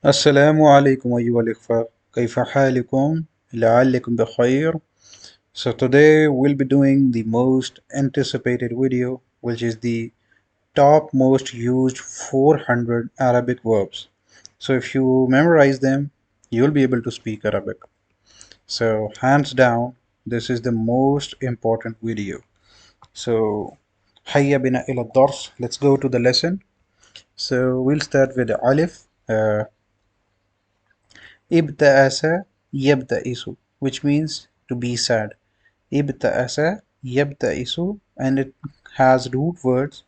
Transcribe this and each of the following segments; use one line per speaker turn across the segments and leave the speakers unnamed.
السلام عليكم أيها الإخوة كيف حالكم؟ لعلكم بخير. So today we'll be doing the most anticipated video, which is the top most used 400 Arabic verbs. So if you memorize them, you'll be able to speak Arabic. So hands down, this is the most important video. So هيا بنا إلى الدرس. Let's go to the lesson. So we'll start with the alif. ابتأس يبتئس, which means to be sad. ابتأس يبتئس, and it has root words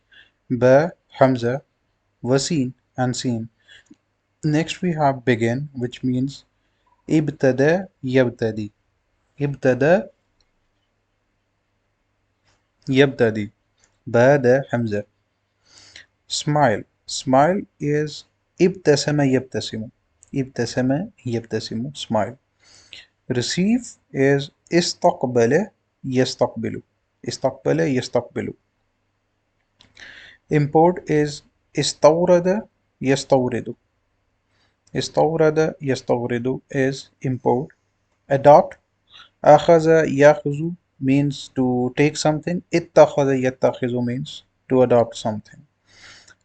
ba, hamza, wasin, and sin. Next we have begin, which means ابتدى يبتدي. ابتدى يبتدي. بدا hamza. Smile. Smile is ابتسم يبتسم. ابتسم يبتسم. Smile. Receive is استقبل يستقبل. استقبل يستقبل. Import is استورد يستورد. استورد يستورد is import. Adopt أخذ يأخذ means to take something. اتخذ يتخذ means to adopt something.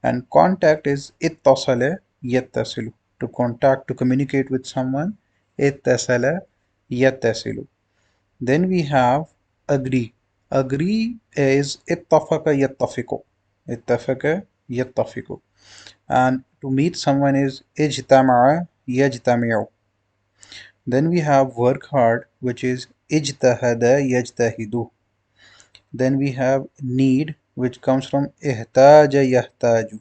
And contact is اتصل يتصل, to contact, to communicate with someone. اتصل يتصل. Then we have agree. Agree is اتفق يتفق. اتفق يتفق. And to meet someone is اجتمع يجتمع. Then we have work hard, which is اجتهد يجتهد. Then we have need, which comes from احتاج يحتاج.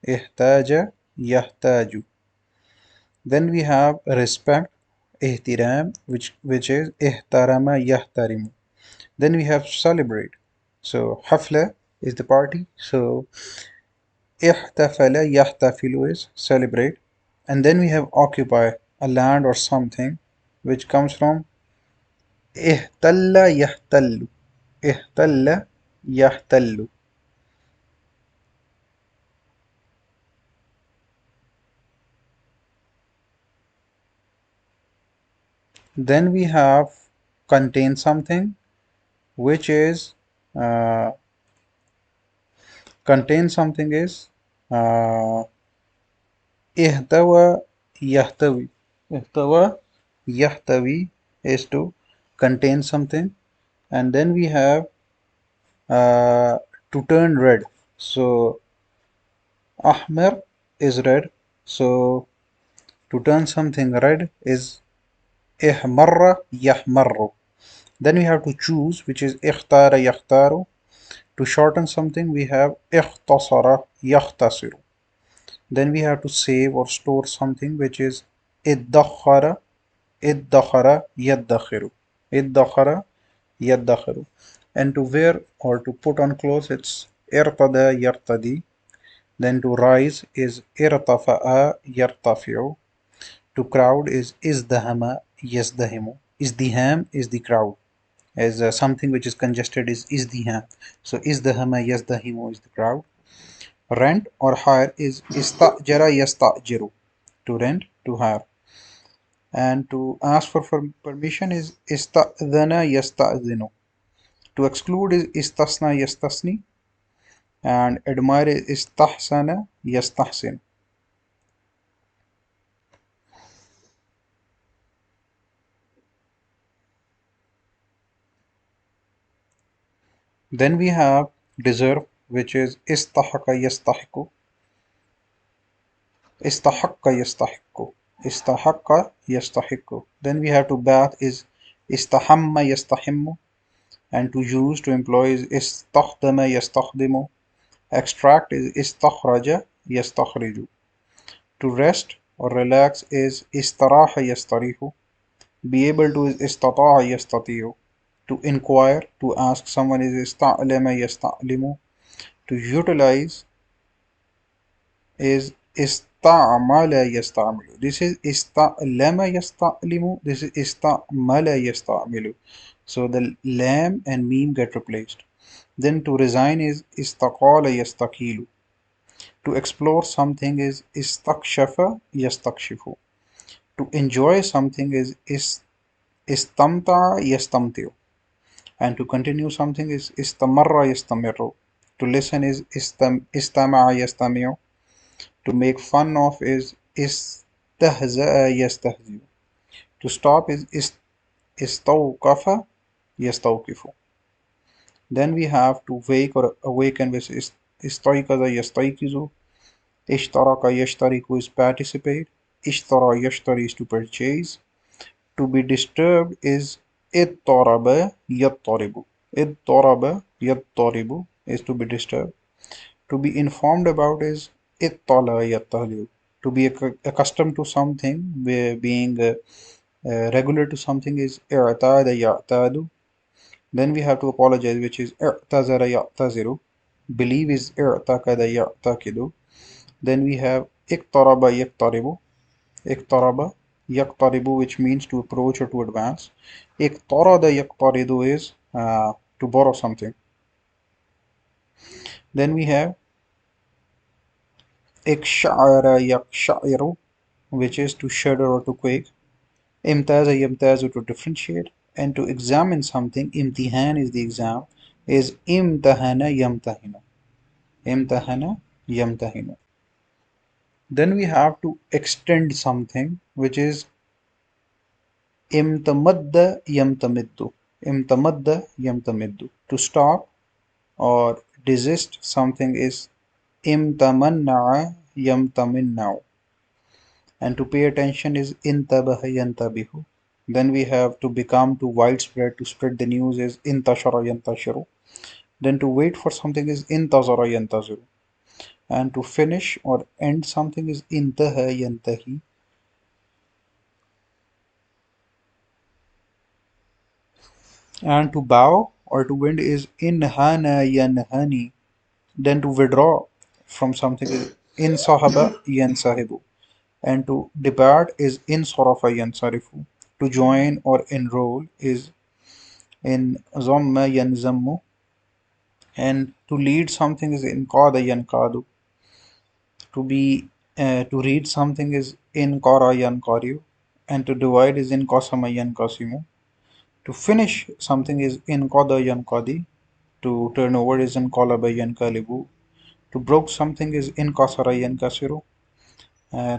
احتاج يحتاج. Then we have respect, احترام, which is احترم يحترم. Then we have celebrate. So حفلة is the party. So احتفل يحتفل is celebrate. And then we have occupy, a land or something, which comes from احتل يحتل. احتل يحتل. Then we have contain something, which is contain something is احتوى يحتوي. احتوى يحتوي is to contain something. And then we have to turn red. So ahmar is red. So to turn something red is ihmarra yahmarru. Then we have to choose, which is ikhtara yakhtaru. To shorten something, we have ikhtasara yakhtasiru. Then we have to save or store something, which is iddakhara yaddakhiru. Iddakhara yaddakhiru. And to wear or to put on clothes, it's irtada yartadi. Then to rise is irtafa'a yartafi'u. To crowd is izdahama yazdahimu. Izdiham is the crowd. As something which is congested is izdiham. So izdahama yazdahimu is the crowd. Rent or hire is istajara yastajiru. To rent, to hire. And to ask for permission is istadhana yastadhinu. To exclude is istasna yastasni. And admire is istahsana yastahsin. Then we have deserve, which is istahaka yastahiku. Istahakka yastahiku. Istahakka yastahiku. Then we have to bath is istahamma yastahimmu. And to use, to employ is istakhdama yastakhdimu. Extract is istakhraja yastakhriju. To rest or relax is istaraha yastarihu. Be able to is istata'a yastati'u. To inquire, to ask someone is ista'lama yasta'limu. To utilize is ista'mala yasta'milu. This is ista'lama yasta'limu. This is ista'mala yasta'milu. So the lam and meme get replaced. Then to resign is istaqala yastaqilu. To explore something is istakshafa yastakshifu. To enjoy something is istamta yastamtiu. And to continue something is istamarra yastamiru. To listen is istama'a yastami'u. To make fun of is istahza'a yastahzi'u. To stop is istawqafa yastawqifu. Then we have to wake or awaken with istayqaza yastayqizu. Ishtaraka yashtariku is participate. Ishtara yashtari is to purchase. To be disturbed is ittaraba yattaribu. Ittaraba yattaribu is to be disturbed. To be informed about is ittala yattaliu. To be accustomed to something, being regular to something is i'tada ya'tadu. Then we have to apologize, which is i'tazara ya'taziru. Believe is i'takada ya'takidu. Then we have iqtaraba yaqtaribu. Iqtaraba yaqtaribu, which means to approach or to advance. Iqtarada yaqtaridu is to borrow something. Then we have iksha'ara yaqsha'iru, which is to shudder or to quake. Imtaza yamtazu, to differentiate. And to examine something, imtihan is the exam, is imtahana yamtahinu. Imtahana yamtahinu. Then we have to extend something, which is imtamadda yamtamiddu. Imtamadda yamtamiddu. To stop or desist something is imtamanna'a yamtaminna'u. And to pay attention is intabaha yantabihu. Then we have to become to widespread, to spread the news is intashara yantashiru. Then to wait for something is intazara yantaziru. And to finish or end something is intaha yantahi. And to bow or to bend is inhana yanhani. Then to withdraw from something is insahaba yansahibu. And to depart is insarafa yansarifu. To join or enroll is in zamma yanzammu. And to lead something is in qada yankadu. To be to read something is in qara yanqariu. And to divide is in qasama yanqasimu. To finish something is in qada yanqadi. To turn over is in qalaba yanqalibu. To broke something is in kasara yankasiru.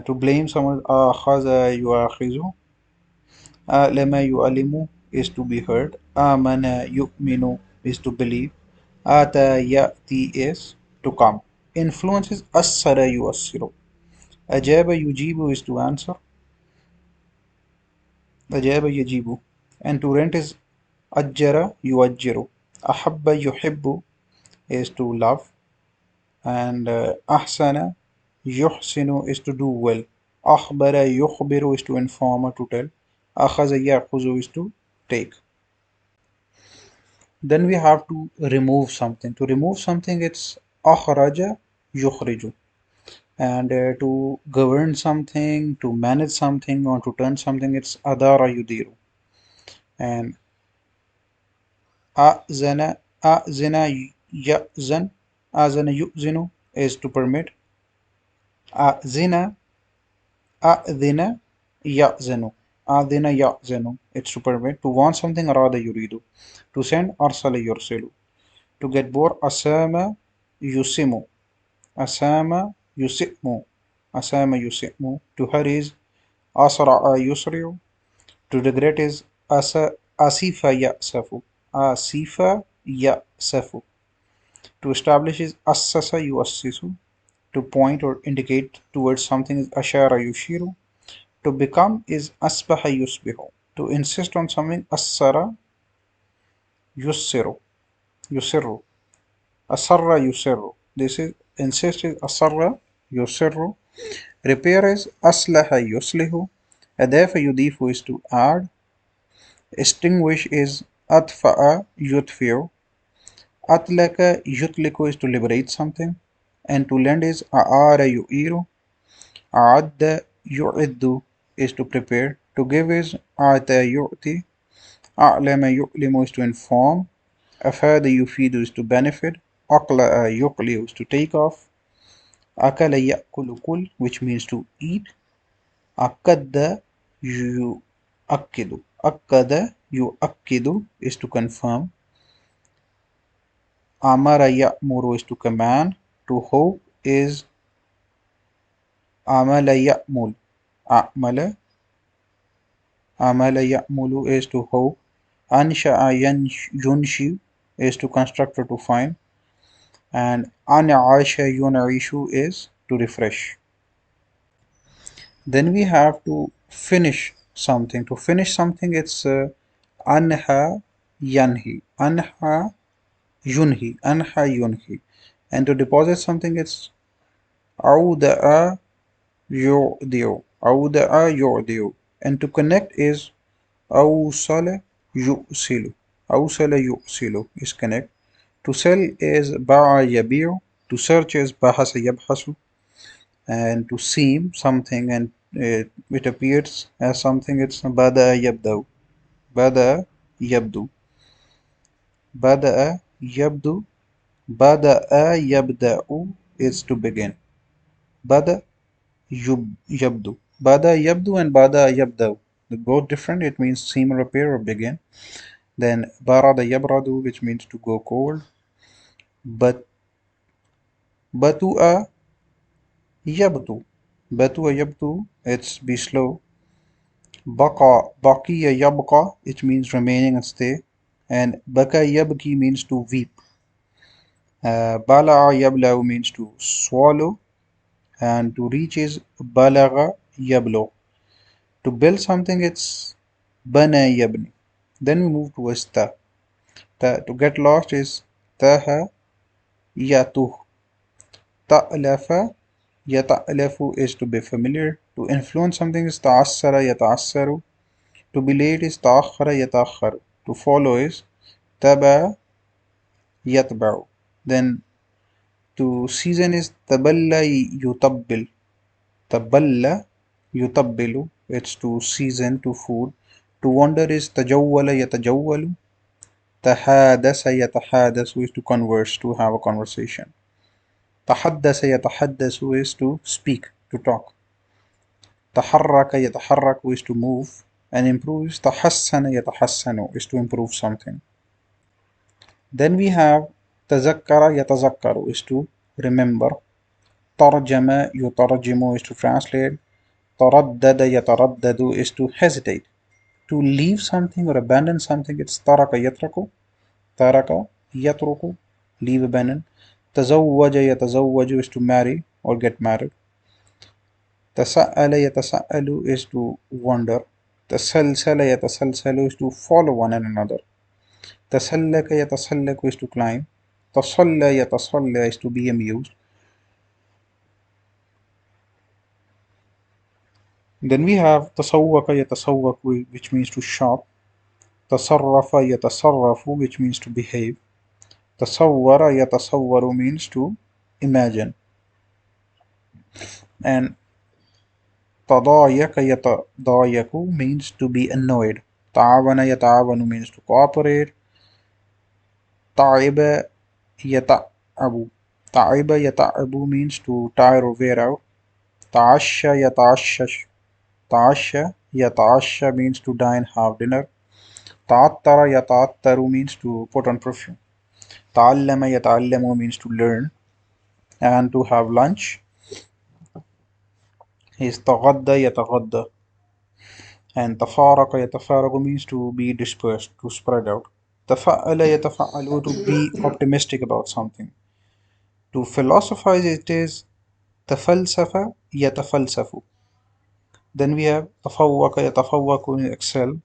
To blame someone akhaza yuakhizu. Lema yu'alimu is to be heard. Amana yu'minu is to believe. Ata ya'ti is to come. Influence is assara yuassiru. Ajaba yujibu is to answer. Ajaba yajibu. And to rent is ajjara yuajjiru. Ahabba yuhibbu is to love. And ahsana yuhsinu is to do well. Akhbara yukhbiru is to inform or to tell. Akhaza yakhuzu is to take. Then we have to remove something. To remove something, it's akhraja yukhriju. And to govern something, to manage something, or to turn something, it's adara yudiru. And azana ya'zan, azana yu'zinu is to permit. Azina A'dhina ya'zanu. A'dhina ya'zanu. It's to permit. To want something, arada yuridu. To send, arsala yursilu. To get bored, asama yusimu. Asama yusimu. Asama yusimu. To hurry is asra'a yusri'u. To regret is asifa ya'safu. Asifa ya'safu. To establish is assasa yuassisu. To point or indicate towards something is ashara yushiru. To become is asbaha yusbihu. To insist on something asara yussiru. Yusiru. Asarra yusiru. This is insist is asarra yusiru. Repair is aslaha yuslihu. Adafa yudifu is to add. Extinguish is atfa'a yutfi'u. Atlaka yutliku is to liberate something. And to lend is a'ara yu'iru. A'adda yu'iddu is to prepare. To give is a'ta yu'ti. A'lama yu'limu is to inform. Afada yufidu is to benefit. Aqla'a yuqliu is to take off. Akala ya'kulu kul, which means to eat. Akadda يؤكد. أكد يؤكد is to confirm. أمر يأمر is to command. To hope is عمل يأمل. أعمل عمل يأمل is to hope. أنشأ ينشئ is to construct or to find. And أنعش ينعش is to refresh. Then we have to finish something. To finish something, it's أنهى ينهي. أنهى ينهي. أنهى ينهي. And to deposit something, it's أودع يودع. أودع يودع. And to connect is أوصل يؤصل. أوصل يؤصل is connect. To sell is باع يبيع. To search is بحث يبحث. And to seem something and it appears as something, it's بدأ يبدأ. بدأ يبدو. بدأ يبدو. بدأ يبدأ is to begin. بدأ يبدو. بدأ يبدو and بدأ يبدأ, they're both different. It means seem or appear or begin. Then برد يبرد, which means to go cold. But بطؤ يبدو. بطؤ يبدو, it's be slow. بقى بقي يبقى, it means remaining and stay. And بكى يبكي means to weep. بلع يبلع means to swallow. And to reach is بلغ يبلغ. To build something, it's بنى يبني. Then we move to ta. To get lost is تاه يته. تألف يتألف is to be familiar. To influence something is تعثر يتعثر. To be late is تأخر يتأخر. To follow is تبع يتبع. Then to season is تبلى يتبل. تبلى يتبل, it's to season, to food. To wander is تجول يتجول. تحادث يتحادث is to converse, to have a conversation. تحدث يتحدث is to speak, to talk. تحرك يتحرك is to move. And improve is تحسن يتحسن is to improve something. Then we have تذكر يتذكر is to remember. ترجم يترجم is to translate. تردد يتردد is to hesitate. To leave something or abandon something, it's ترك يترك. ترك يترك, leave, abandon. تزوج يتزوج is to marry or get married. تسأل يتسأل is to wonder. تسلسل يتسلسل is to follow one another. تسلك يتسلك is to climb. تصلى يتصلى is to be amused. Then we have تسوق يتسوق, which means to shop. تصرف يتصرف, which means to behave. تصور يتصور means to imagine. And تضايق يتضايق means to be annoyed. تعاون يتعاون means to cooperate. تعب يتعب. تعب يتعب means to tire or wear out. تعشى يتعشى. تعشى يتعشى means to dine, have dinner. تعطر يتعطر means to put on perfume. تعلم يتعلم means to learn and to have lunch. Is تغدى يتغدى. And تفارق يتفارق means to be dispersed, to spread out. تفأل يتفأل, to be optimistic about something. To philosophize, it is تفلسف يتفلسف. Then we have تفوق يتفوق, excel.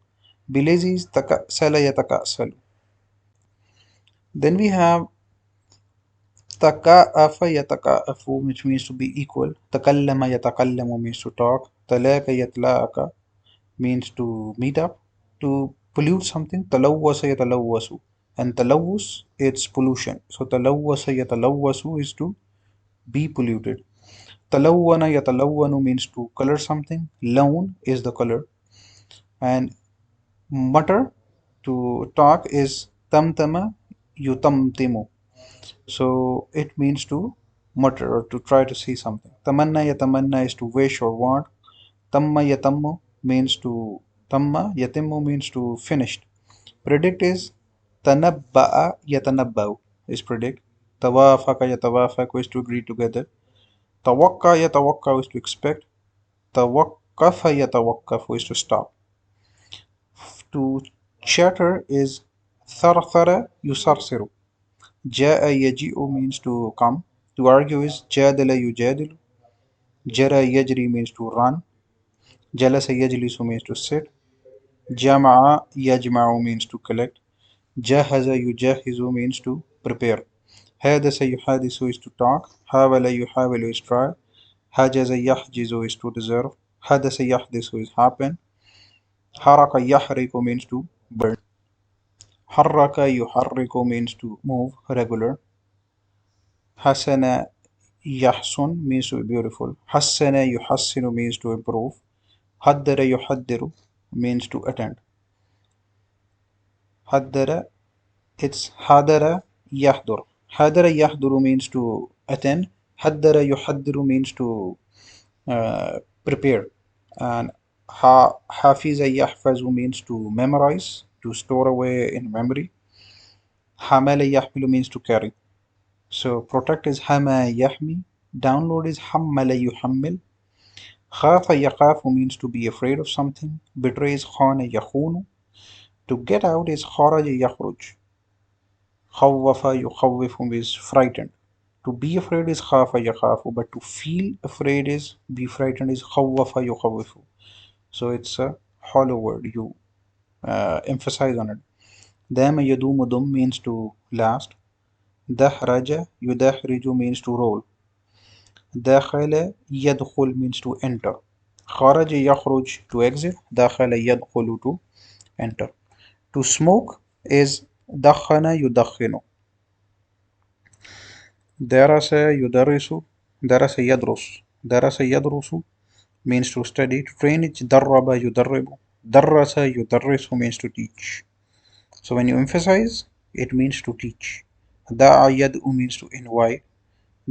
Be lazy is تكأسل يتكأسل. Then we have تكاءف يتكاءف, which means to be equal. تكلم يتكلم means to talk. تلاك يتلاك means to meet up. To pollute something, تلوث يتلوث. And تلوث, it's pollution. So تلوث يتلوث is to be polluted. تلون يتلون means to color something. لون is the color. And mutter, to talk, is tamtama yutamtimu. So it means to mutter or to try to see something. Tamanna yatamanna is to wish or want. Tamma yatammu means to tamma, yatimmu means to finished. Predict is tanabba'a yatanabba'u is predict. Tawafaka yatawafaku is to agree together. Tawakka yatawakka is to expect. Tawakkafa yatawakkafu is to stop. To chatter is tharthara yusarsiru. Ja'a yaji'u means to come. To argue is jadala yujadilu. Jara yajri means to run. Jalasa yajlisu means to sit. Jama'a yajma'u means to collect. Jahaza yujahizu means to prepare. Hadasa yuhadisu is to talk. Hawala yuhawilu is try. Hajaza yahjizu is to deserve. Hadasa yahdisu is happen. Haraka yahriku means to burn. Harraka yuharriku means to move, regular. Hasana yahsun means to be beautiful. Hassana yuhassinu means to improve. Haddara yuhaddiru means to attend. Haddara, it's hadara yahdur. Hadara yahduru means to attend. Haddara yuhaddiru means to prepare. And hafiza yahfazu means to memorize, to store away in memory. Hamala yahmilu means to carry. So protect is hama yahmi. Download is hammala yuhammil. Khafa yakhafu means to be afraid of something. Betray is khana yakhunu. To get out is kharaja yakhruj. Khawwafa yukhawwifu is frightened. To be afraid is khafa yakhafu, but to feel afraid is be frightened is khawwafa yukhawwifu. So it's a hollow word. You emphasize on it. Dama yadumu dum means to last. Dahraja yudahriju means to roll. Dakhala yadkhul means to enter. Kharaja yakhruj to exit. Dakhala yadkhulu to enter. To smoke is dakhana yudakhinu. Darasa yudarrisu. Darasa yadrus. Darasa yadrusu means to study. To train is darraba yudarribu. Darrasa yudarrisu means to teach. So when you emphasize, it means to teach. Da'a yad'u means to invite.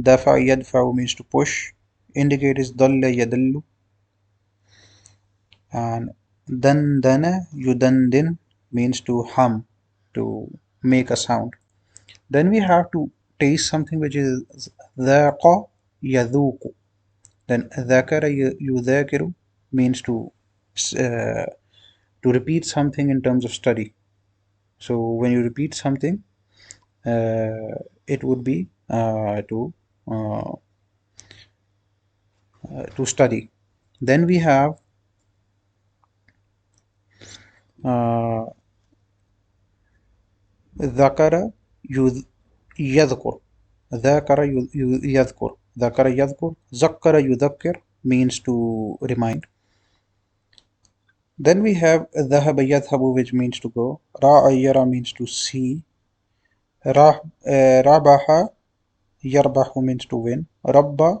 Dafa yadfa'u means to push. Indicate is dalla yadallu. And dandana yudandin means to hum, to make a sound. Then we have to taste something, which is dhaqa yadhuku. Then dhakara yudhakiru means to repeat something in terms of study. So when you repeat something, it would be to study. Then we have ذكر يذكر. ذكر يذكر. ذكر يذكر. ذكر يذكر means to remind. Then we have ذهب يذهب, which means to go. رأى يرى means to see. ربح يربح means to win. ربى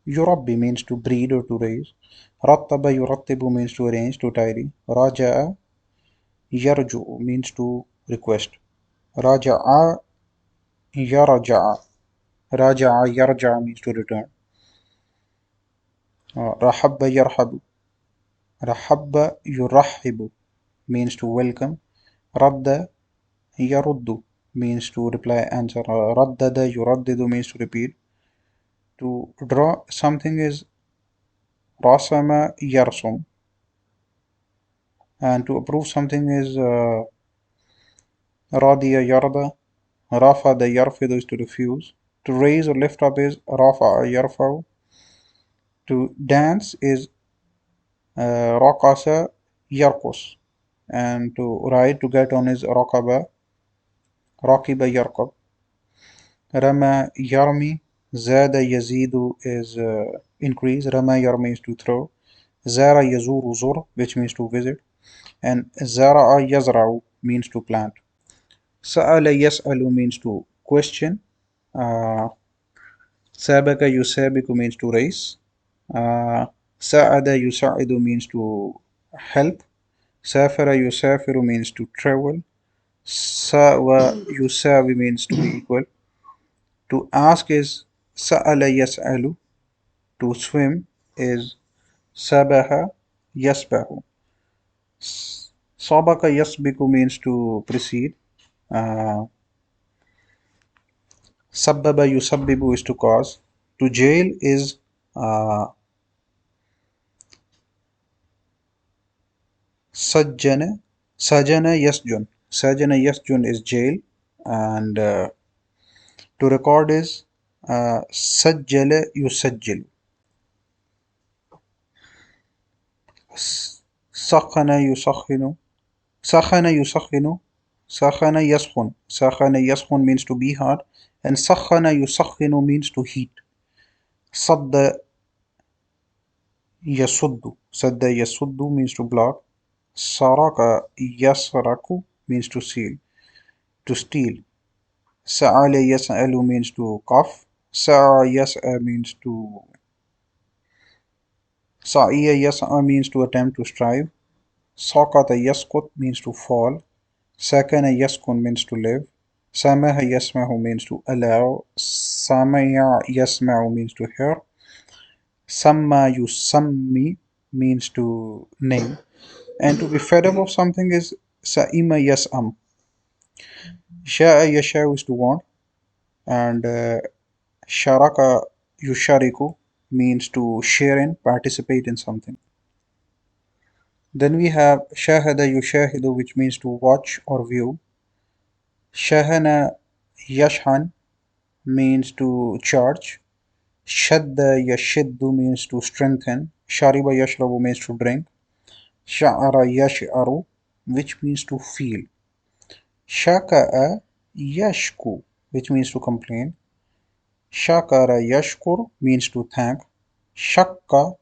يربي means to breed or to raise. رتب يرتب means to arrange, to tidy. رجع يرجع means to request. رجع يرجع. رجع يرجع means to return. رحب يرحب. رحب يرحب means to welcome. رد يرد means to reply, answer. ردد يردد means to repeat. To draw something is رسم يرسم. And to approve something is رضي يرضى. رفض يرفض is to refuse. To raise or lift up is رفع يرفع. To dance is رقص يرقص. And to ride, to get on is ركب ركب يركب. رمى يرمي. زاد يزيد is increase. رمى يرمي is to throw. زار يزور زر, which means to visit. And زرع يزرع means to plant. سأل يسأل means to question. سابق يسابق means to race. ساعد يساعد means to help. سافر يسافر means to travel. ساوى يساوي means to be equal. To ask is سأل يسأل. To swim is سبح يسبح. Sabaka yasbiku means to precede. Uh, Sabbaba yusabbibu is to cause. To jail is uh, sajjana. Sajana yasjun. Sajana yasjun is jail. And to record is sajjala yusajjilu. Sakhana yusakhinu. Sakhana yusakhinu. Sakhana yaskhun. Sakhana yaskhun means to be hot. And sakhana yusakhinu means to heat. Sadda yasuddu. Sadda yasuddu means to block. Saraka yasraku means to steal. To steal. Sa'ala yas'alu means to cough. Sa'a yas'a means to Sa'iya yas'a means to attempt to strive. Saqata yasqut means to fall. Sakana yaskun means to live. Samaha yasmahu means to allow. Samaya yasma'u means to hear. Samma yusammi means to name. And to be fed up of something is Sa'ima yas'am. Sha'a yasha'u is to want. And Sharaka yushariku means to share in, participate in something. Then we have Shahada yushahidu, which means to watch or view. Shahana yashhan means to charge. Shadda yashiddu means to strengthen. Shariba yashrabu means to drink. Sha'ara yash'aru, which means to feel. Shaka'a yashku, which means to complain. Shakara yashkur means to thank. Shakka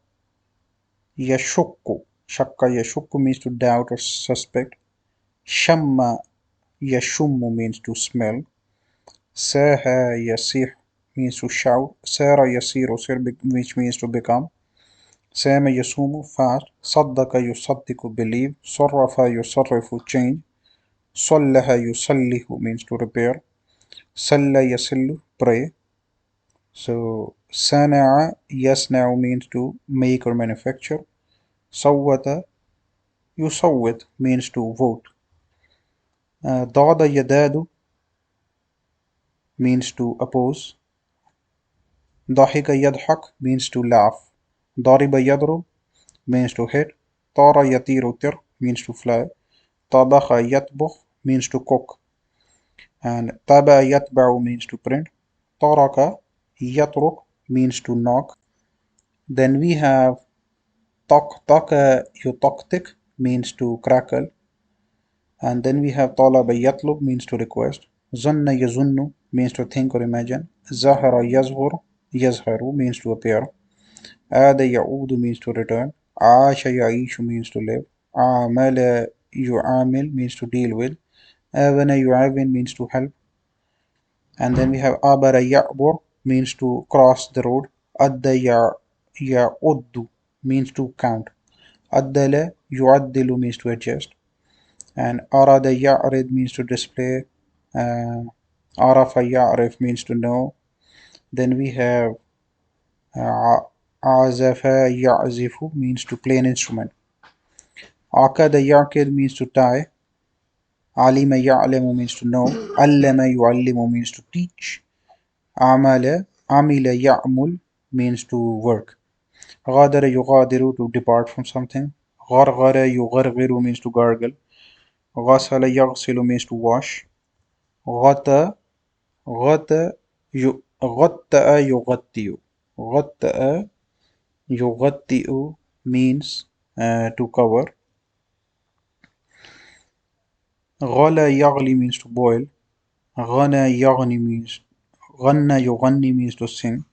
yashukku. Shakka yashukku means to doubt or suspect. Shamma yashummu means to smell. Saha yasih means to shout. Sara yasiru which means to become. Sama yasumu fast. Saddaka yusaddiku believe. Sarrafa yusarrifu change. Sallaha yusallihu means to repair. Salla yasillu pray. So sana'a yasna'u means to make or manufacture. Sawwata yusawwit means to vote. Dada yadadu means to oppose. Dahika yadhak means to laugh. Dariba yadrub means to hit. Tara yatiru tir means to fly. Tabakha yatbukh means to cook. And taba yatba'u means to print. Taraka yatruk means to knock. Then we have taka yutaktik means to crackle. And then we have talaba yatlub means to request. Zanna yazunnu means to think or imagine. Zahara yazharu means to appear. Ada ya'udu means to return. Asha ya'ishu means to live. Amala yu'amil means to deal with. Avana yu'avin means to help. And then we have abara ya'bur means to cross the road. Adda ya'uddu means to count. Addala yu'addilu means to adjust. And arada ya'rid means to display. Arafa ya'rif means to know. Then we have azafa ya'zifu means to play an instrument. Akada ya'kid means to tie. Alima ya'lamu means to know. Allama yu'allimu means to teach. Amila ya'mul means to work. Ghadara yughadiru to depart from something. Gharghara yugharghiru means to gargle. Ghasala yaghsilu means to wash. Ghata Ghata ghatta'a yughatti'u. Ghatta'a yughatti'u means to cover. Ghala yaghli means to boil. Ghana yughanni means to sing.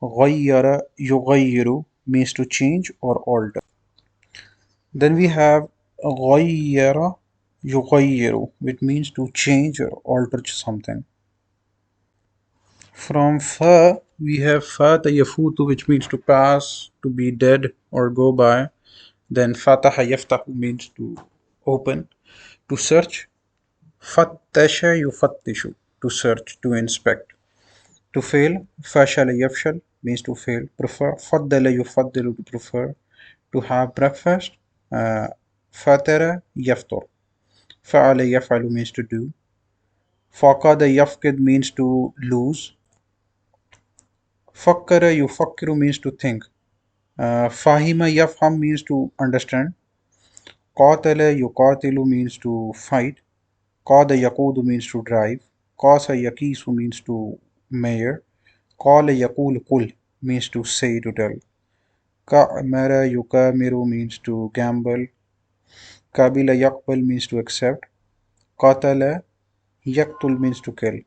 Ghayyara yughayyiru means to change or alter. Then we have ghayyara yughayyiru, which means to change or alter something. From fa, we have fata yafutu, which means to pass, to be dead, or go by. Then fataha yaftahu means to open, to search. Fattasha yufattishu, to search, to inspect. To fail, fashala yafshal means to fail. Prefer, faddala yufaddilu, to prefer. To have breakfast, فَتَرَ يَفْطُر. فَعَلَ يَفْعَلُ means to do. فَقَدَ يَفْقِد means to lose. فَكَّرَ يُفَكِّرُ means to think. فَهِمَ يَفْهَم means to understand. قَاتَلَ يُقَاتِلُ means to fight. قَادَ يَقُودُ means to drive. قَاسَ يَكِيسُ means to measure. قَالَ يَقُولُ قُل means to say, to tell. كَأْمَرَ يُكَامِرُ means to gamble. قَبِلَ يَقْبَل means to accept. قَتَلَ يَقْتُل means to kill.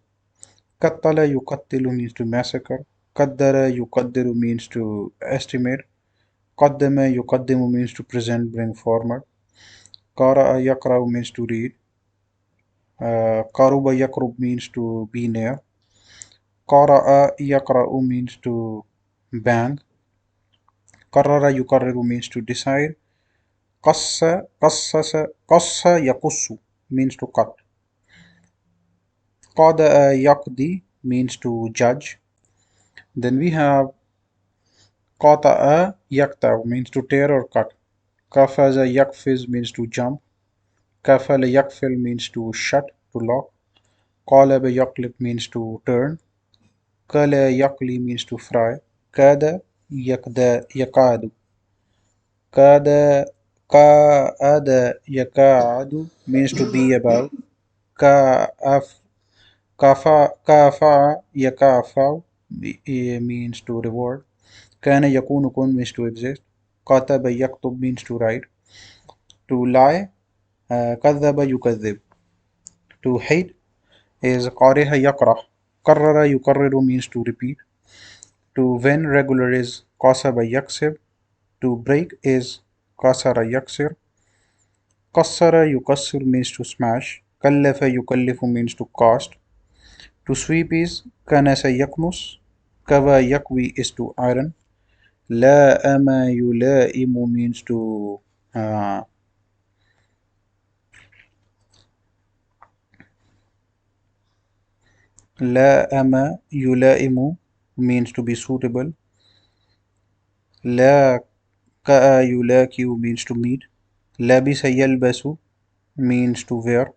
قَتَّلَ يُقَتِّلُ means to massacre. قَدَّرَ يُقَدِّرُ means to estimate. قَدَّمَ يُقَدِّمُ means to present, bring forward. قَرَأَ يَقْرَأُ means to read. قَرُبَ يَقْرُب means to be near. قَرَأَ يَقْرَأُ means to bang. قَرَّرَ يُقَرِّرُ means to decide. قَصَّ يَقُصُّ means to cut. قَضَى يَقْضِي means to judge. Then we have قَطَعَ يَقْطَعُ means to tear or cut. قَفَزَ يَقْفِز means to jump. قَفَلَ يَقْفِل means to shut, to lock. قَالَبَ يَقْلِب means to turn. قَلَى يَقْلِي means to fry. كَادَ يَقَادُ. كَادَ قَعَدَ يَقَعَدُ means to be about. كَافَ كَافَعَ يَكَافَعُ means to reward. كَانَ يَكُونُ كُن means to exist. كَتَبَ يَكْتُب means to write. To lie, كَذَّبَ يُكَذِّب. To hate is قَرِهَ يَقْرَهُ. قَرَّرَ يُقَرِّرُ means to repeat. To win regular is قَصَبَ يَكْسِب. To break is كَسَرَ يَكْسِر. قَصَّرَ يُقَصِّر means to smash. كَلَّفَ يُكَلِّفُ means to cost. To sweep is كَنَسَ يَكْنُس. كَوَى يَكْوِي is to iron. لَائَمَ يُلَائِمُ means to لَائَمَ يُلَائِمُ means to be suitable. لاكأ يلاكئ means to meet. لبس يلبس means to wear.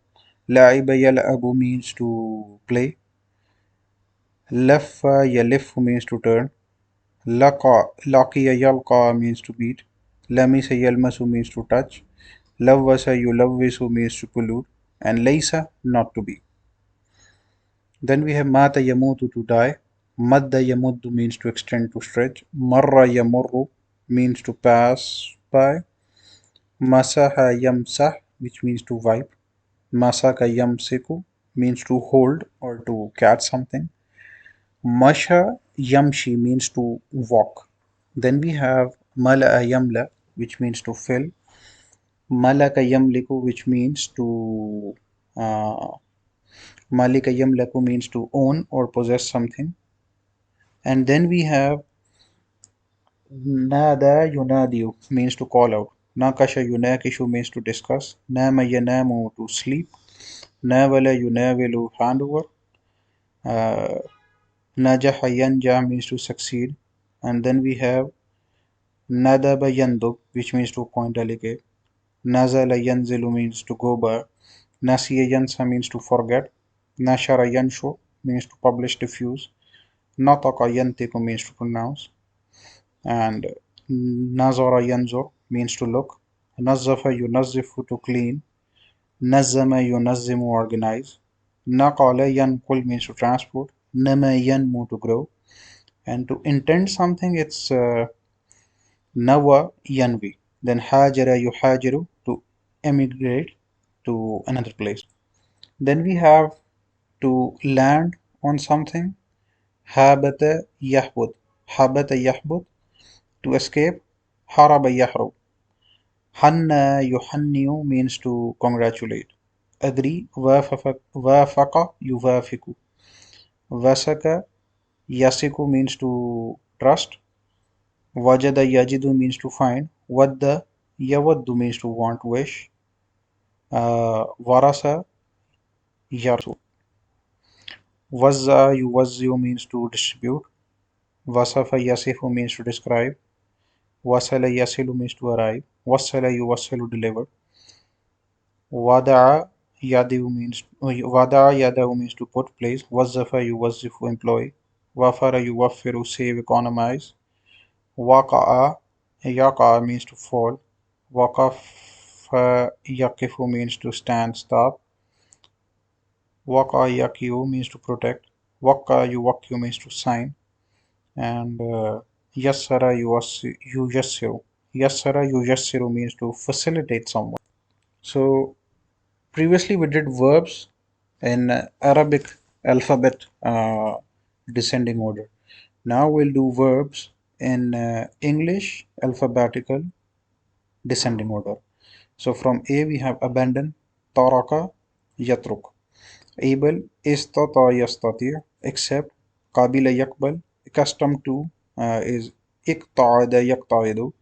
لعب يلعب means to play. لف يلف means to turn. لقي يلقى means to meet. لمس يلمس means to touch. لوث يلوث means to pollute. And ليس not to be. Then we have مات يموت to die. مد يمد means to extend, to stretch. مر يمر means to pass by. Masaha yamsah, which means to wipe. Masaka yamsiku means to hold or to catch something. Masha yamshi means to walk. Then we have mala'a yamla, which means to fill. Malaka yamliku, which means to malika yamlaku means to own or possess something. And then we have nada yunadiu means to call out. Nakasha yunakishu means to discuss. Nama yanamu to sleep. Navala yunavilu handover. Uh, Najaha yanja means to succeed. And then we have Nadaba yandub, which means to point delegate. Nazala yanzilu means to go by. Nasiya yansa means to forget. Nashara yanshu means to publish, diffuse. Nataka yantiku means to pronounce. And Nazara yanzur means to look. Nazafa yunazzifu to clean. Nazama yunazzimu organize. Naqala yanqul means to transport. Nama yanmu to grow. And to intend something, it's nawa yanvi. Then hajara yuhajiru to emigrate to another place. Then we have to land on something. Habata yahbud. Habata yahbud to escape. Haraba yahrub. Hanna yuhanniu means to congratulate. Agree. Wafaqa yuwafiku. Wasaka yasiku means to trust. Wajada yajidu means to find. Wadda yawaddu means to want, wish. Warasa yarsu. Wazza yuwazziu means to distribute. Wasafa yasifu means to describe. Wasala yasilu means to arrive. Wasala yuwassilu deliver. Wada'a yadahu means to put, place. Wazzafa yuwazzifu, employ. Wafara yuwaffiru, save, economize. Waqa'a yaqa'a means to fall. Waqafa yaqifu means to stand, stop. Waqa yaqiu means to protect. Waqqa yuwaqqiu means to sign. And yassara yuyassiru. Yassara yuyassiru means to facilitate someone. So previously we did verbs in Arabic alphabet descending order. Now we'll do verbs in English alphabetical descending order. So from A we have abandon, taraka, yatruk. Able, istata yastati, accept, qabila yakbal, accustomed to is iqta'ada yaqta'idu,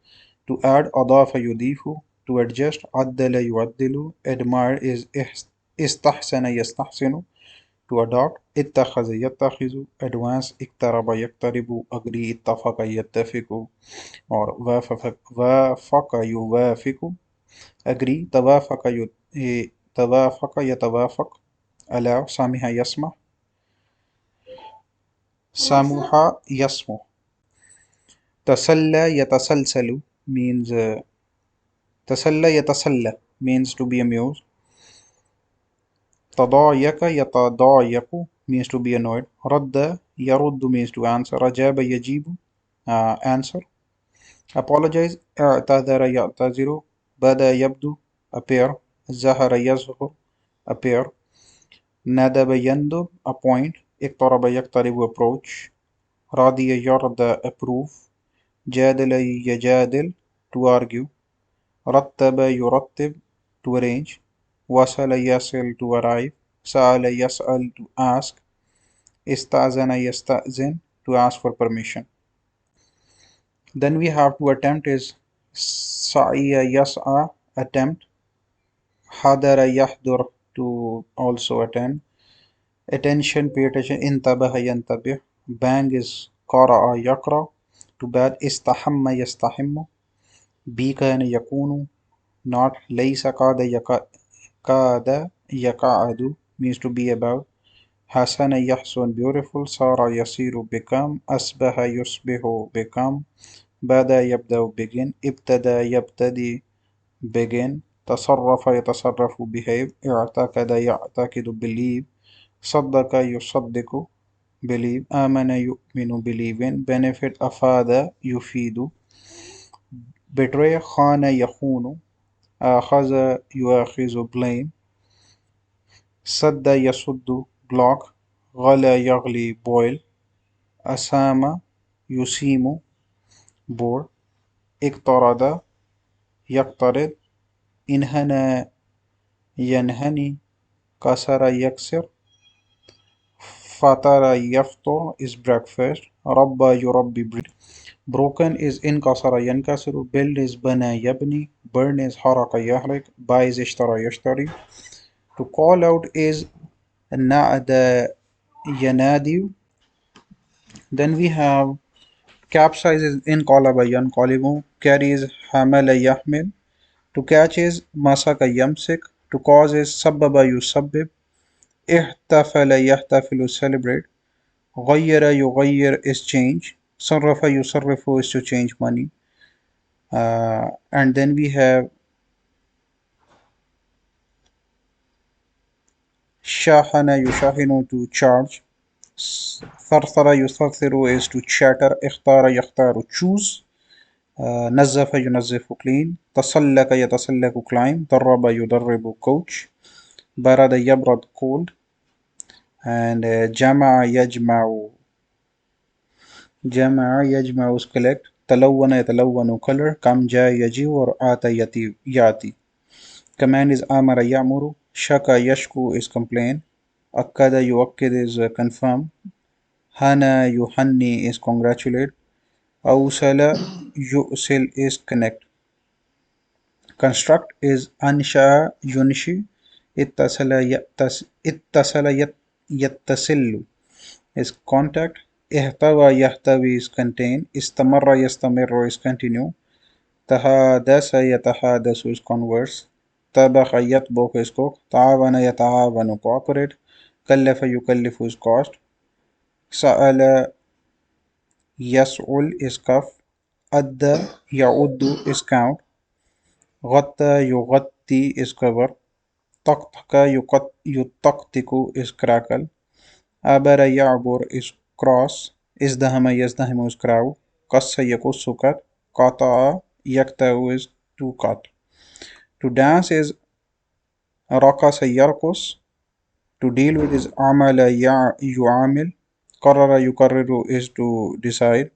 to add, adafa yudifu, to adjust, addala yuaddilu, admire is istahsana yastahsinu, to adopt, ittakhadha yattakhizu, advance, iktaraba yaktaribu, agree, ittafaqa yattafiqu, or wafaqa yuwafiqu, agree, tawafaqa yatawafaq, allow, samiha yasma, samuha yasmu. Tasalla yatasalsalu means tasalla yatasalla means to be amused. Tadayaka yatadayaku means to be annoyed. Radda yaruddu means to answer. Rajaba yajibu answer. Apologize. I'tadara ya'taziru. Bada yabdu appear. Zahara yazhur appear. Nadaba yandub appoint. Iqtaraba yaqtaribu approach. Radiya yarda approve. Jadala yajadil to argue. Rattaba yurattib to arrange. Wasala yasil to arrive. Sa'ala yas'al to ask. Istazana yasta'zin to ask for permission. Then we have to attempt is sa'iya yas'a attempt. Hadara yahdur to also attend. Attention, pay attention. Intabaha yantabih. Bang is qara'a yaqra. To bad. Istahamma yastahimmu. Be kana yakunu. Not laysa kada yaka'adu means to be about. Hasana yahsun beautiful. Sara yasiru become. Asbaha yusbihu become. Bada yabda'u begin. Ibtada yabtadi begin. Tasarrafa yatasarrafu behave. I'taqada ya'taqidu believe. Saddaka yusaddiqu believe. Amana yu'minu believe in. Benefit afada yufidu. Betray. Khana yakhunu. Akhaza yuakhizu blame. Sadda yasuddu block. Ghala yaghli boil. Asama yusimu board. Iqtarada yaqtarid. Inhana yanhani. Kasara yaksir. Fatara yafto is breakfast. Rabba yurabbi breed. Broken is inkasara yankasiru. Build is bana yabni. Burn is haraka yahrik. Buy is ishtara yashtari. To call out is na'ada yanadiu. Then we have capsize is inqalaba yanqalibu. Carry is hamala yahmil. To catch is masaka yamsik. To cause is sabbaba yusabbib. Ihtafala yahtafilu celebrate. Ghayyara yughayyir is change. Sarrafa yusarrifu is to change money. And then we have shahana yushahinu to charge. Tharthara yutharthiru is to chatter. Ikhtara yakhtaru choose. Nazzafa yunazzifu clean. Tasallaka yatasallaku climb. Darraba yudarribu coach. Barada yabrad cold. And jama'a yajma'u is collect. Talawwana yatalawwanu color. Kam ja yaji or ata yati. Command is amara ya'muru. Shaka yashku is complain. Akkada yuakkid is confirm. Hana yuhanni is congratulate. Awsala yu'sil is connect. Construct is ansha yunshi. Ittasala yattasillu is contact. Ihtawa yahtawi is contain. Istamarra yastamirru is continue. Tahadasa yatahadasu is converse. طبخ يطبخ is cook. تعاون يتعاون cooperate. كلف يكلف is cost. سأل يسأل is cuff. أدى يعد is count. غطى يغطي is cover. طقطق يطقطق is crackle. عبر يعبر is cross. ازدهم يزدهم is crowd. قص يقص cut. قطع يقطع is to cut. To dance is رقص يرقص. To deal with is عمل يعامل. قرر يقرر is to decide.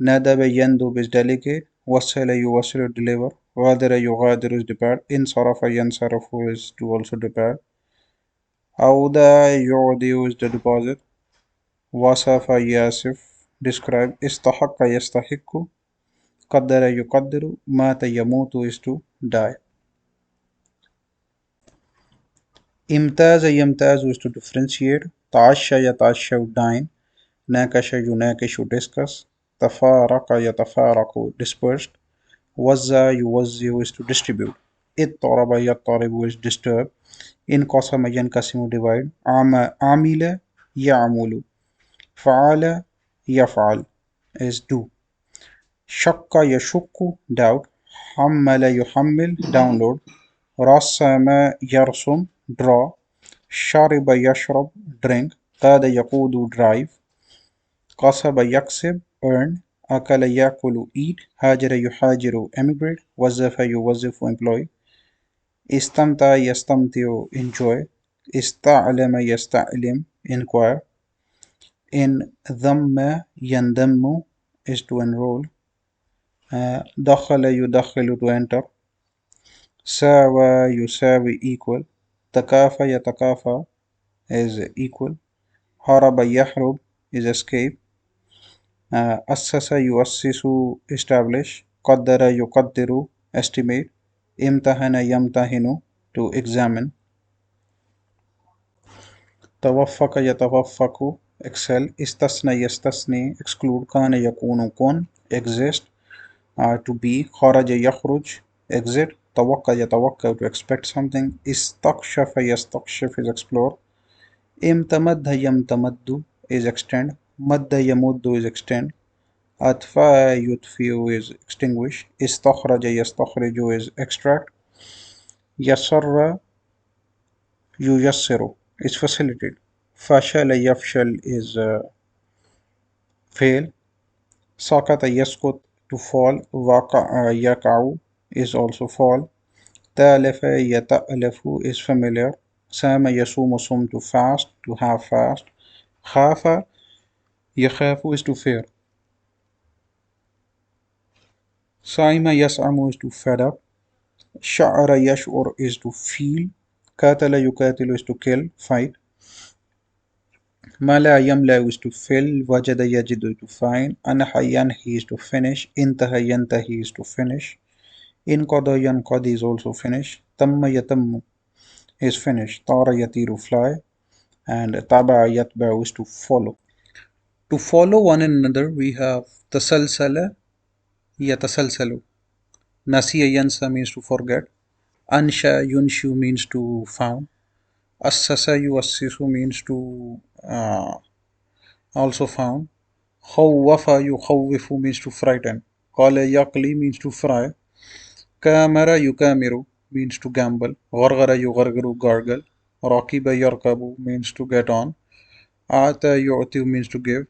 ندب يندب is delegate. وصل يوصل deliver. غادر يغادر is depart. انصرف ينصرف is to also depart. أودع يعطي is the deposit. وصف يصف describe. استحق يستحق. قدر يقدر. مات يموت is to die. امتاز يمتاز is to differentiate. تعشى يتعشى dine. ناقش يناقش discuss. تفارق يتفارق dispersed. وزع يوزع is to distribute. اضطرب يضطرب is disturb. انقسم ينقسم divide. عمل يعمل. فعل يفعل is do. شق يشق doubt. حمل يحمل download. رسم يرسم draw. شرب يشرب drink. قاد يقود drive. قصب يكسب earn. أكل يأكل eat. هاجر يحاجر emigrate. وظف يوظف employ. استمتع يستمتع enjoy. استعلم يستعلم inquire. انضم ينضم is to enroll. دخل يدخل to enter. ساوى يساوي equal. تكافى يتكافى is equal. هرب يهرب is escape. أسس يؤسس establish. قدر يقدر estimate. امتحن يمتحن to examine. توفق يتوفق excel. استثنى يستثني exclude. كان يكون كن exist to be. خرج يخرج exit. توقع يتوقع to expect something. استكشف يستكشف is explore. امتمد يمتمد is extend. مد يمد is extend. أطفأ يطفئ is extinguish. استخرج يستخرج is extract. يسر ييسر is facilitate. فشل يفشل is fail. سقط يسقط to fall. وقع يقع is also fall. تألف يتألف is familiar. سام يصوم صم to fast to have fast. خاف يخاف is to fear. صائم يسعم is to fed up. شعر يشعر is to feel. قاتل يقاتل is to kill fight. ملأ يملأ is to fill. وجد يجد to find. أنحى ينحي is to finish. انتهى ينتهي is to finish. انقضى ينقضي is also finish. تم يتم is finish. طار يطير fly. And تبع يتبع is to follow. To follow one another we have تسلسل يتسلسل. نسي ينسى means to forget. أنشأ ينشئ means to found. أسس يؤسس means to also found. خوف يخوف means to frighten. قال يقلي means to fry. كامر يكامر means to gamble. غرغر يغرغر gargle. راكب يركب means to get on. أعطى يعطي means to give.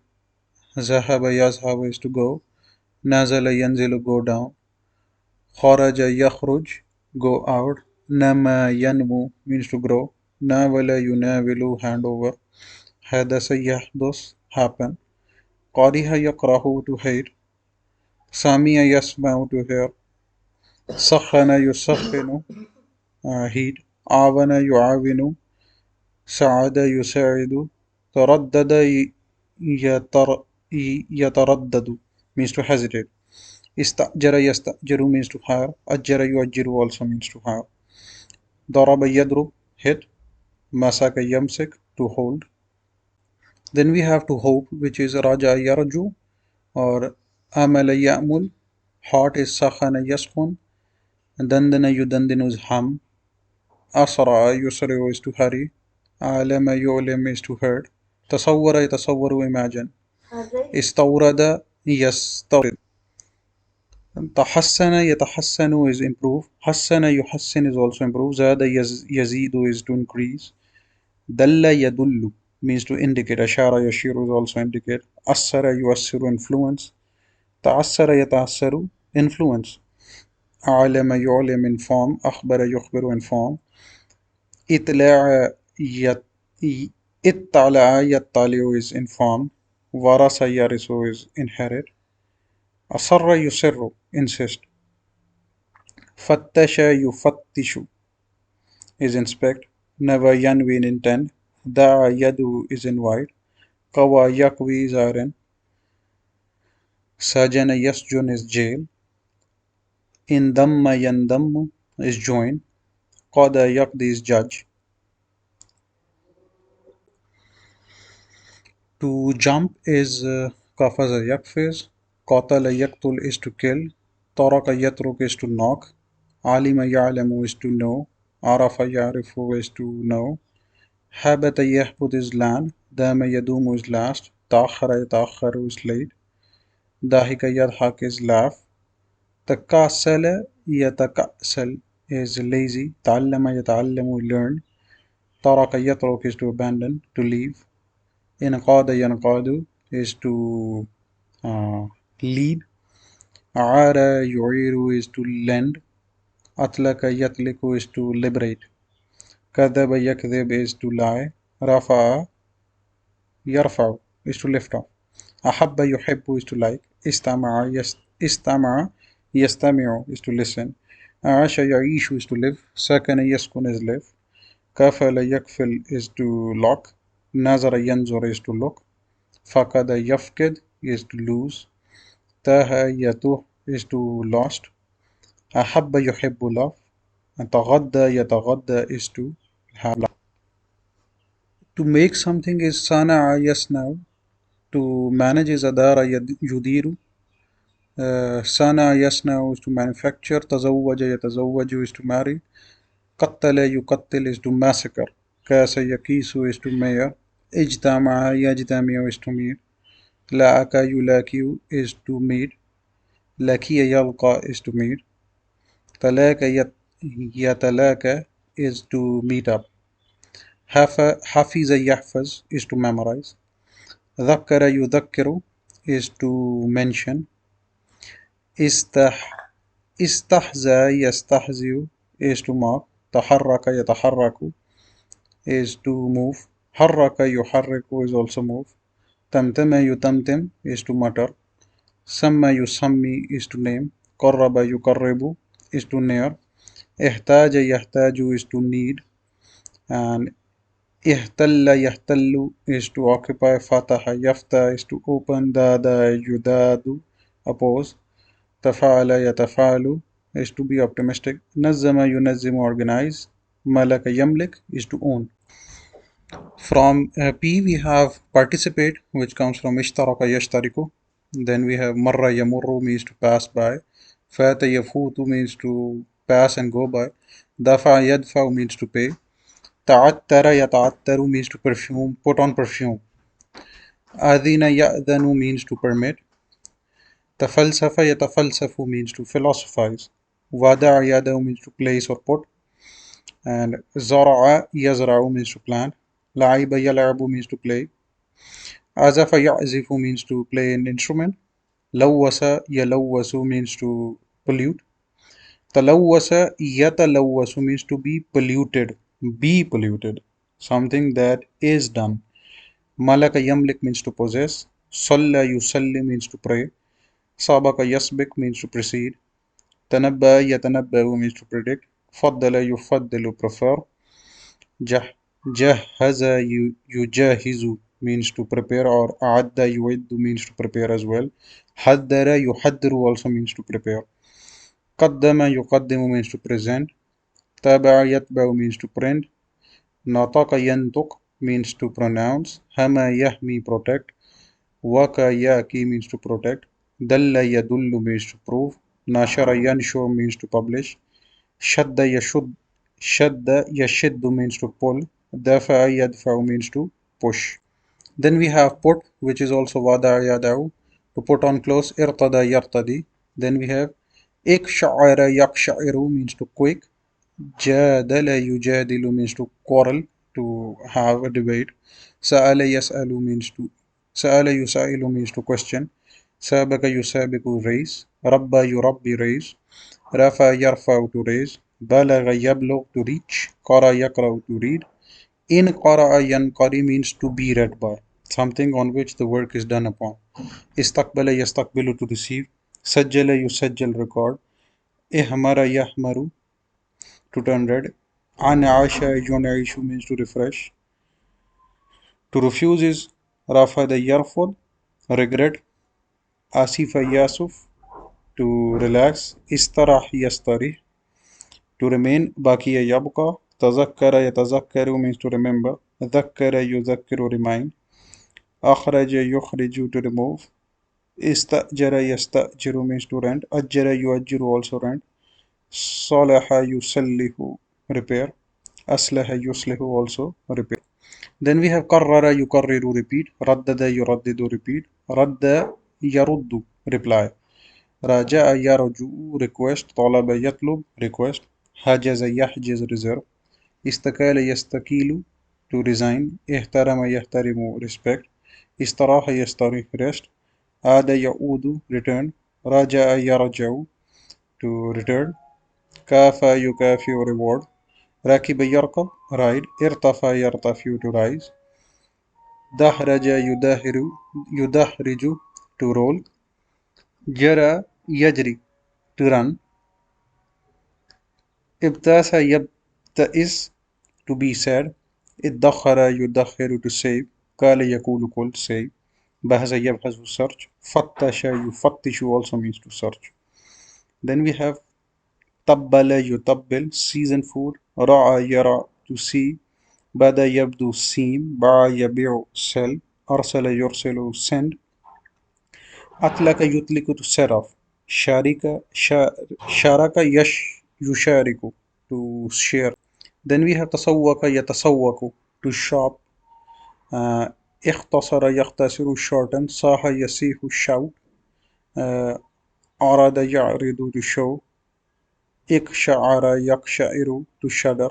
ذهب يذهب is to go. نزل ينزل go down. خرج يخرج go out. نما ينمو means to grow. ناول يناول hand over. حدث يحدث happen. قرئ يقرأ to hate. سمع يسمع to hear. سخن يسخن heat. عاون يعاون. ساعد يساعد. تردد يتردد means to hesitate. استأجر يستأجر means to hire. أجر يؤجر also means to hire. ضرب يضرب hit. مسك يمسك to hold. Then we have to hope, which is raja yarju or amal ya'mul. Hot is sakhana yaskhun. Dandana yudandinu is hum. أسرع يسرع is to hurry. علم يعلم is to hurt. تصور يتصور imagine. استورد يستورد. تحسن يتحسن is improve. حسن يحسن is also improve. زاد يزيد is to increase. دل يدل means to indicate. أشار يشير is also indicate. أثر يؤثر influence. تعثر يتعثر influence. علم يعلم inform. أخبر يخبر inform. إطلاع اطلع يطلع is inform. ورث يرث is inherit. أصر يصر insist. فتش يفتش is inspect. نوى ينوي intend. دعا يدعو is invite. قوى يقوي is iron. سجن يسجن is jail. انضم ينضم is join. قاد يقضي is judge. To jump is قفز يقفز. قاتل يقتل is to kill. طرق يترك is to knock. علم يعلم is to know. عرف يعرف is to know. هبط يهبط is land. دام يدوم is last. تأخر يتأخر is late. ضحك يضحك is laugh. تكاسل يتكاسل is lazy. تعلم يتعلم learn. ترك يترك is to abandon, to leave. انقاد ينقاد is to lead. عار يعير is to lend. أطلق يطلق is to liberate. كذب يكذب is to lie. رفع يرفع is to lift up. أحب يحب is to like. استمع يستمع is to listen. عاش يعيش is to live. سكن يسكن is live. كفل يكفل is to lock. نظر ينظر is to look. فقد يفقد is to lose. تاه يتوه is to lost. أحب يحب love. تغدى يتغدى is to have love. To make something is صنع يصنع. To manage is أدار يدير. صنع يصنع is to manufacture. تزوج يتزوج is to marry. قتل يقتل is to massacre. كاس يكيس is to measure. اجتمع يجتمع is to meet. لاك يلاقي is to meet. لكي يلقى is to meet. تلاك يتلاك is to meet up. حفظ يحفظ is to memorize. ذكر يذكر is to mention. استحزى يستحزي is to mock. تحرك يتحرك is to move. حرك يحرك is also move. تمتم يتمتم is to mutter. سمى يسمي is to name. قرب يقرب is to near. احتاج يحتاج is to need. And احتل يحتل is to occupy. فتح يفتح is to open. داد يداد oppose. تفاعل يتفاعل is to be optimistic. نظم ينظم organize. ملك يملك is to own. From P we have participate, which comes from اشترك يشترك. Then we have مرة يمر means to pass by. فات يفوت means to pass and go by. دفع يدفع means to pay. تعتر يتعتر means to perfume, put on perfume. أذن يأذن means to permit. تفلسف يتفلسف means to philosophize. وضع يده means to place or put. And زرع يزرع means to plant. لعب يلعب means to play. عزف يعزف means to play an instrument. لوث يلوث means to pollute. تلوث يتلوث means to be polluted. Be polluted. Something that is done. ملك يملك means to possess. صلى يصلي means to pray. سبق يسبق means to precede. تنبأ يتنبأ means to predict. فضل يفضل prefer. جهز يجهز means to prepare, or أعد يعد means to prepare as well. حذر يحذر also means to prepare. قدم يقدم means to present. تابع يتبع means to print. نطق ينطق means to pronounce. هما يهمي protect. وكا ياكي means to protect. دل يدل means to prove. نشر ينشر means to publish. شد يشد Shadda yashiddu means to pull. Dafa yadfa'u means to push. Then we have put, which is also wada yada'u, to put on clothes. Irtada yartadi. Then we have iksha'ara yakshairu means to quake. Jadala yujadilu means to quarrel, to have a debate. Sa'ala yas'alu means to Sa'ala yusailu means to question. Sabaka yusabiku raise. Rabba yurabbi raise. Rafa yarfa to raise. Balagha yablugh to reach. Qara yaqra to read. In qara'a yanqari means to be read by, something on which the work is done upon. Istaqbala yastaqbilu to receive. Sajjala yusajjal record. Ihmara yahmaru to turn red. An'asha yun'ishu means to refresh. To refuse is rafada yarfud, regret. Asifa yasuf, to relax. Istarah yastarih, to remain. Bakiya yabqa. Tazakkara yatazakkaru means to remember. Dhakkara yudhakkiru remind. Akhraja yukhriju to remove. Istajara yastajiru means to rent. Ajjara yuajjiru also rent. Salaha yusallihu repair. Aslaha yuslihu also repair. Then we have karrara yukarriru repeat. Raddada yuraddidu repeat. Radda yaruddu reply. Raja'a yarju request. Talaba yatlub request. Hajaza yahjiz reserve. Istakala yastakilu to resign. Ihtarama yahtarimu respect. Istaraha yastarih rest. Ada ya'udu return. Raja'a yarja'u to return. Kafa yukafiu reward. Rakiba yarkab ride. Irtafa yartafiu to rise. Dahraja yudahriju to roll. Jara yajri to run. Ibtasa yabtais to be sad. Iddakhara yudakhiru to save. Kala yakulu kul save. Bahasa yabhasu search. Fattasha yufattishu also means to search. Then we have tabbala yutabbil, season food. Ra'a yara to see. Bada yabdu seem. Ba'a yabi'u sell. Arsala yursilu send. Atlaka yutliku to set off. Sharaka yushariku to share. Then we have tasawwaka yatasawwaku to shop. اختصر يختصر shorten. صاح يصيح shout. أراد يعرض to show. اقشعر يقشعر to shudder.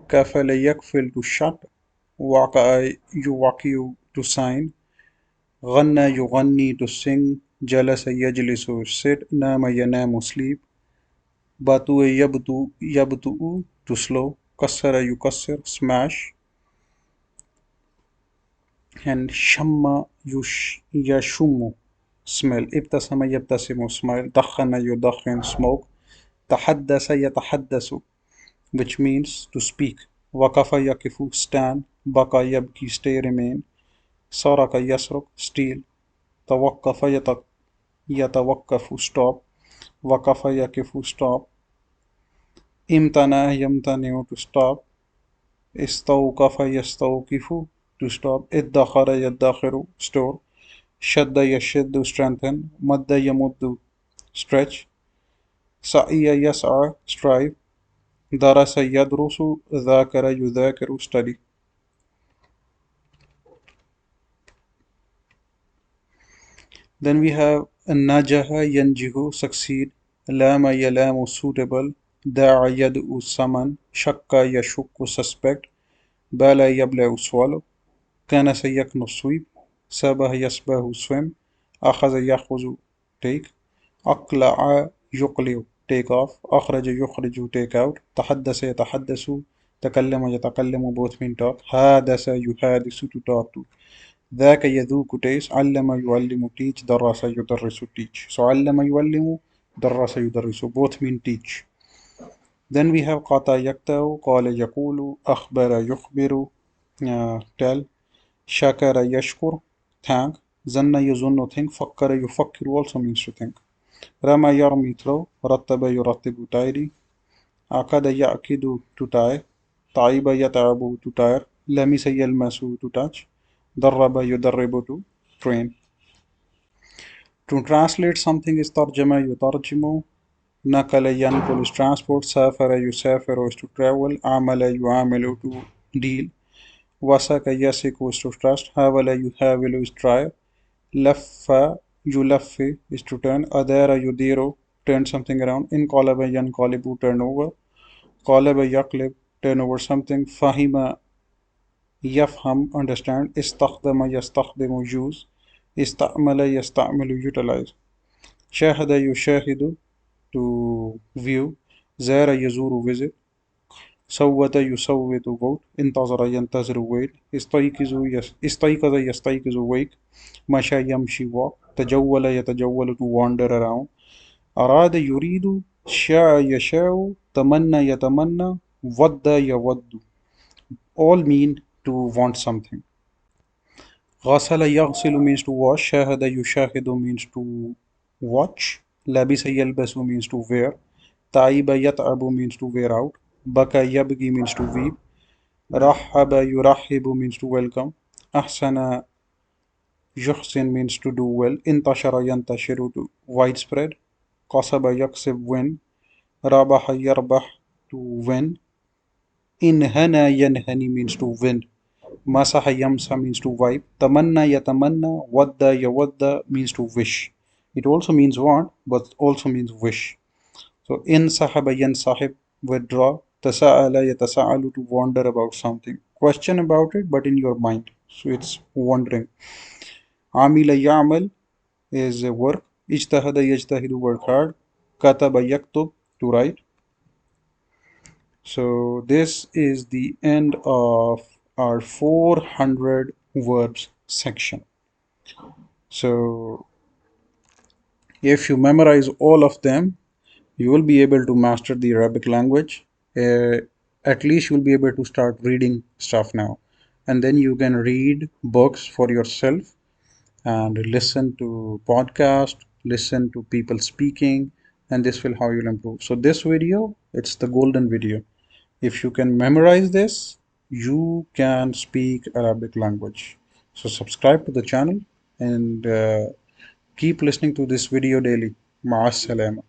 كفل يكفل to shut. وقع يوقع to sign. غنى يغني to sing. جلس يجلس sit. نام ينام sleep. بطؤ يبطؤ to slow. كسر يكسر smash. And shamma yashummu smell. Ibtasama yabtasimu smile. Dakhana yudakhin smoke. Tahaddasa yatahaddasu, which means to speak. Waqafa yakifu stand. Baka yabki stay remain. Saraka yasruk steal. Tawaqqafa yatawakkafu stop. Waqafa yakifu stop. Imtana yamtaniu to stop. Istawqafa yastawqifu to stop. Iddakhara yaddakhiru store. Shadda yashiddu strengthen. Madda yamuddu stretch. Sa'iya yas'a strive. Darasa yadrusu. Dhakara yudhakiru study. Then we have najaha yanjihu succeed. Lama yalamu suitable. Da'a yad'u summon. Shakka yashukku suspect. Bala yabla'u swallow. Kana sayaknu sweep. Sabah yasbahu swim. Akhaza yakhuzu take. أقلع يقلع take off. أخرج يخرج take out. تحدث يتحدث. تكلم يتكلم both mean talk. حادث يحادث to talk to. ذاك يذوق taste. علم يعلم teach. درس يدرس teach. So علم يعلم درس يدرس both mean teach. Then we have قاطع يقطع. قال يقول. أخبر يخبر tell. شكر يشكر thank. ظن يظن think. فكر يفكر also means to think. رمى يرمي throw. رتب يرتب tidy. عقد يعقد to tie. تعب يتعب to tire. لمس يلمس to touch. درب يدرب to train. To translate something is ترجمة يترجم. نقل ينقل is transport. سافر يسافر is to travel. عمل يعامل to deal. وثق يثق is to trust. حاول يحاول is try. لف يلف is to turn. أدار يدير turn something around. انقلب ينقلب turn over. قلب يقلب turn over something. فهم يفهم understand. استخدم يستخدم use. استعمل يستعمل utilize. شاهد يشاهد to view. زار يزور visit. صوت يصوت vote. انتظر ينتظر wait. استيقظ يستيقظ wake. مشى يمشي walk. تجول يتجول to wander around. أراد يريد. شاء يشاء. تمنى يتمنى. ود يود. All mean to want something. غسل يغسل means to wash. شاهد يشاهد means to watch. لبس يلبس means to wear. تعب يتعب means to wear out. بكى يبكي means to weep. رحب يرحب means to welcome. أحسن يحسن means to do well. انتشر ينتشر to widespread. قصب يقصب win. ربح يربح to win. انهنى ينهني means to win. مسح يمسح means to wipe. تمنى يتمنى. ود يود means to wish. It also means want, but also means wish. So انسحب ينسحب withdraw. تساءل يتساءل to wonder about something. Question about it, but in your mind. So it's wondering. عمل يعمل is a work. اجتهد يجتهد work hard. كتب يكتب to write. So this is the end of our 400 verbs section. So if you memorize all of them, you will be able to master the Arabic language. At least you'll be able to start reading stuff now. And then you can read books for yourself and listen to podcast, listen to people speaking, and this will how you'll improve. So this video, it's the golden video. If you can memorize this, you can speak Arabic language. So subscribe to the channel and keep listening to this video daily. Ma'as salama.